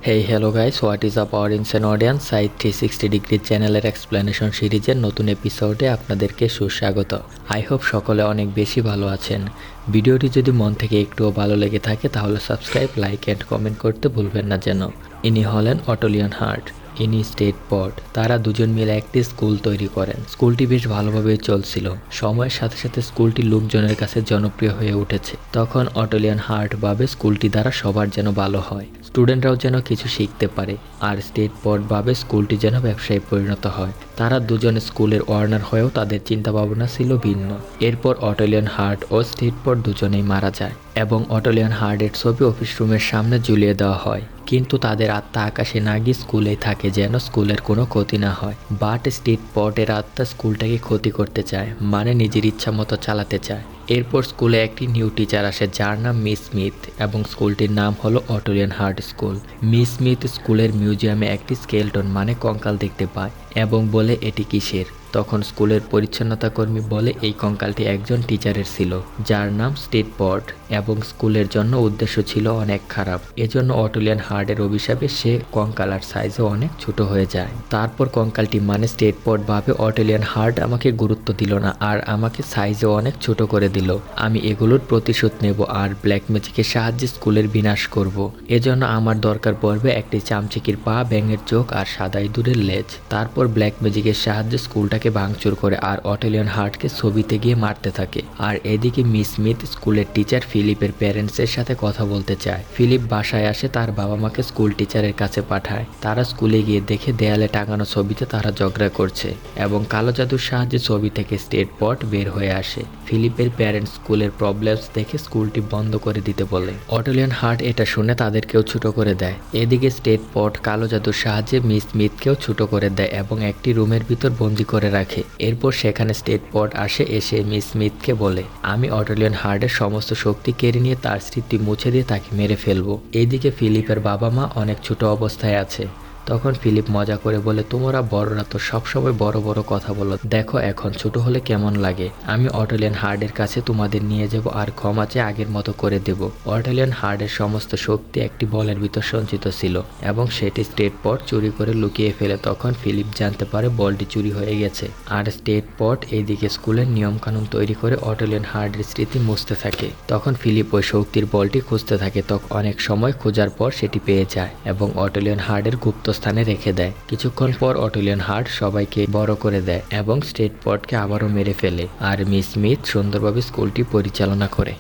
Hey hello guys, what is up our insane audience side 360 degree চ্যানেলের explanation সিরিজের নতুন এপিসোডে আপনাদেরকে সুস্বাগত। আই হোপ সকলে অনেক বেশি ভালো আছেন। ভিডিওটি যদি মন থেকে একটুও ভালো লেগে থাকে তাহলে সাবস্ক্রাইব, লাইক অ্যান্ড কমেন্ট করতে ভুলবেন না যেন। ইনি হলেন অটো লিওন হার্ট, ইনি স্টেট পড। তারা দুজন মিলে একটি স্কুল তৈরি করেন। স্কুলটি বেশ ভালোভাবেই চলছিল। সময়ের সাথে সাথে স্কুলটি লোকজনের কাছে জনপ্রিয় হয়ে উঠেছে। তখন অটো লিওন হার্ট ভাবে স্কুলটি দ্বারা সবার যেন ভালো হয়, স্টুডেন্টরাও যেন কিছু শিখতে পারে, আর স্টেট পড ভাবে স্কুলটি যেন ব্যবসায় পরিণত হয়। তারা দুজন স্কুলের ওয়ার্নার হয়েও তাদের চিন্তা ভাবনা ছিল ভিন্ন। এরপর অটো লিওন হার্ট ও স্টেট পড দুজনেই মারা যায় এবং অটো লিওন হার্টের ছবি অফিস রুমের সামনে ঝুলিয়ে দেওয়া হয়। কিন্তু তাদের আত্মা আকাশে না গিয়ে স্কুলেই থাকে যেন স্কুলের কোনো ক্ষতি না হয়। বাট স্টেট পডের আত্মা স্কুলটাকে ক্ষতি করতে চায়, মানে নিজের ইচ্ছা মতো চালাতে চায়। এরপর স্কুলে একটি নিউ টিচার আসে যার নাম মিস স্মিথ এবং স্কুলটির নাম হলো Otto Leon Hart school. Miss Smith স্কুলের মিউজিয়ামে একটি স্কেলটন মানে কঙ্কাল দেখতে পায় এবং বলে এটি কিসের। তখন স্কুলের পরিচ্ছন্নতা কর্মী বলে এই কঙ্কালটি একজন টিচারের ছিল যার নাম স্টেট পড এবং স্কুলের জন্য উদ্দেশ্য ছিল অনেক খারাপ। এজন্য অটো লিওন হার্টের অভিশাপে সে কঙ্কালার সাইজে অনেক ছোট হয়ে যায়। তারপর কঙ্কালটি মানে স্টেট পড ভাবে অটো লিওন হার্ট আমাকে গুরুত্ব দিল না আর আমাকে সাইজে অনেক ছোট করে দিল। আমি এগুলোর প্রতিশোধ নেব আর ব্ল্যাক ম্যাজিকের সাহায্যে স্কুলের বিনাশ করব। এজন্য আমার দরকার পড়বে একটি চামচিকির পা, ব্যাঙের চোখ আর সাদা ইঁদুরের লেজ। তারপর ব্ল্যাক ম্যাজিকের সাহায্যে স্কুলটাকে ভাঙচুর করে আর অটো লিওন হার্টকে ছবিতে গিয়ে মারতে থাকে। আর এদিকে মিস স্মিথ স্কুলের টিচার ফিলিপের প্যারেন্টসের সাথে কথা বলতে চায়। ফিলিপ বাসায় আসে, তার বাবা মাকে স্কুল টিচারের কাছে পাঠায়। তারা স্কুলে গিয়ে দেখে দেয়ালে টাঙানো ছবিতে তারা ঝগড়া করছে এবং কালো জাদুর সাহায্যে ছবি থেকে স্টেট পড বের হয়ে আসে। ফিলিপের প্যারেন্টস স্কুলের প্রবলেমস দেখে স্কুলটি বন্ধ করে দিতে বলে। অটো লিওন হার্ট এটা শুনে তাদেরকেও ছোট করে দেয়। এদিকে স্টেট পড কালো জাদুর সাহায্যে মিস স্মিথকেও ছোট করে দেয় এবং একটি রুমের ভিতর বন্দি করে রাখে। এরপর সেখানে স্টেট পড আসে, এসে মিস স্মিথকে বলে আমি অটো লিওন হার্টের সমস্ত শক্তি কেড়ে নিয়ে তার স্মৃতি মুছে দিয়ে তাকে মেরে ফেলবো। এইদিকে ফিলিপের বাবা মা অনেক ছোট অবস্থায় আছে। তখন ফিলিপ মজা করে বলে তোমরা বড়রা তো সবসময় বড় বড় কথা বলো, দেখো এখন ছোট হলে কেমন লাগে। আমি অটো লিওন হার্টের কাছে তোমাদের নিয়ে যাব আর ক্ষমা চেয়ে আগের মতো করে দেব। অটো লিওন হার্টের সমস্ত শক্তি একটি বলের ভিতর সঞ্চিত ছিল এবং সেটি স্টেট পড চুরি করে লুকিয়ে ফেলে। তখন ফিলিপ জানতে পারে বলটি চুরি হয়ে গেছে আর স্টেট পড এইদিকে স্কুলের নিয়ম কানুন তৈরি করে অটো লিওন হার্টের স্মৃতি মুছতে থাকে। তখন ফিলিপ ওই শক্তির বলটি খুঁজতে থাকে। তখন অনেক সময় খোঁজার পর সেটি পেয়ে যায় এবং অটো লিওন হার্টের গুপ্ত স্থানে রেখে দেয়। কিছুক্ষণ পর অটো লিওন হার্ট সবাইকে বড় করে দেয় এবং স্টেট পডকে আবারও মেরে ফেলে আর মিস স্মিথ সুন্দরভাবে স্কুলটি পরিচালনা করে।